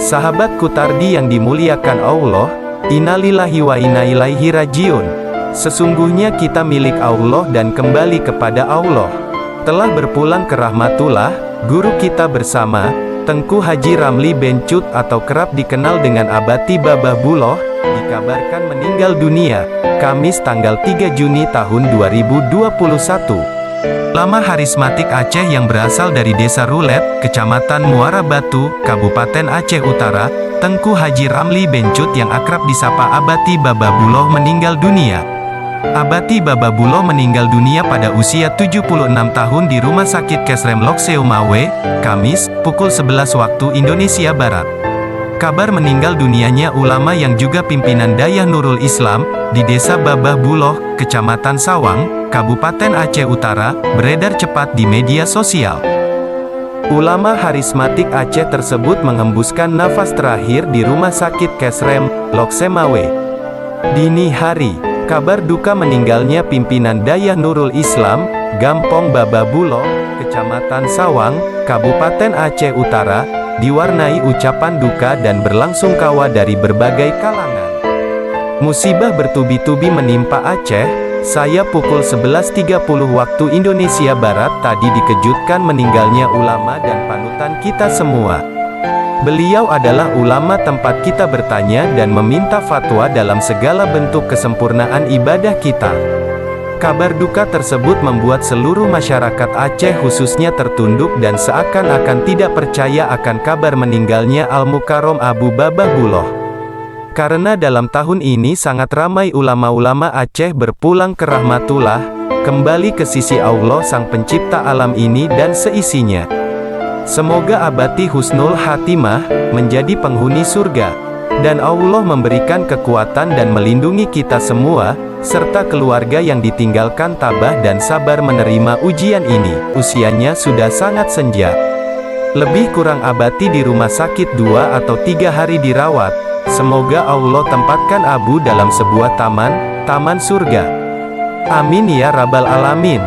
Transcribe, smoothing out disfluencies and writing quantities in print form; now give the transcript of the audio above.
Sahabatku Tardi yang dimuliakan Allah, innalillahi wa inna ilaihi rajiun. Sesungguhnya kita milik Allah dan kembali kepada Allah. Telah berpulang ke rahmatullah, guru kita bersama, Tengku Haji Ramli bin Cut atau kerap dikenal dengan Abati Babah Buloh, dikabarkan meninggal dunia, Kamis tanggal 3 Juni tahun 2021. Ulama harismatik Aceh yang berasal dari Desa Rulet, Kecamatan Muara Batu, Kabupaten Aceh Utara, Tengku Haji Ramli bin Cut yang akrab disapa Abati Babah Buloh meninggal dunia. Abati Babah Buloh meninggal dunia pada usia 76 tahun di Rumah Sakit Kesrem Lokseumawe, Kamis, pukul 11 waktu Indonesia Barat. Kabar meninggal dunianya ulama yang juga pimpinan Dayah Nurul Islam, di Desa Babah Buloh, Kecamatan Sawang, Kabupaten Aceh Utara, beredar cepat di media sosial. Ulama harismatik Aceh tersebut menghembuskan nafas terakhir di Rumah Sakit Kesrem, Lokseumawe. Dini hari, kabar duka meninggalnya pimpinan Dayah Nurul Islam, Gampong Babah Buloh, Kecamatan Sawang, Kabupaten Aceh Utara, diwarnai ucapan duka dan berlangsungkawa dari berbagai kalangan. Musibah bertubi-tubi menimpa Aceh. Saya pukul 11.30 waktu Indonesia Barat tadi dikejutkan meninggalnya ulama dan panutan kita semua. Beliau adalah ulama tempat kita bertanya dan meminta fatwa dalam segala bentuk kesempurnaan ibadah kita. Kabar duka tersebut membuat seluruh masyarakat Aceh khususnya tertunduk dan seakan-akan tidak percaya akan kabar meninggalnya Al-Mukarrom Abu Babah Buloh. Karena dalam tahun ini sangat ramai ulama-ulama Aceh berpulang ke rahmatullah, kembali ke sisi Allah Sang Pencipta alam ini dan seisinya. Semoga Abati Husnul Khatimah menjadi penghuni surga, dan Allah memberikan kekuatan dan melindungi kita semua, serta keluarga yang ditinggalkan tabah dan sabar menerima ujian ini. Usianya sudah sangat senja. Lebih kurang Abati di rumah sakit 2 atau 3 hari dirawat. Semoga Allah tempatkan Abu dalam sebuah taman surga. Amin ya rabbal alamin.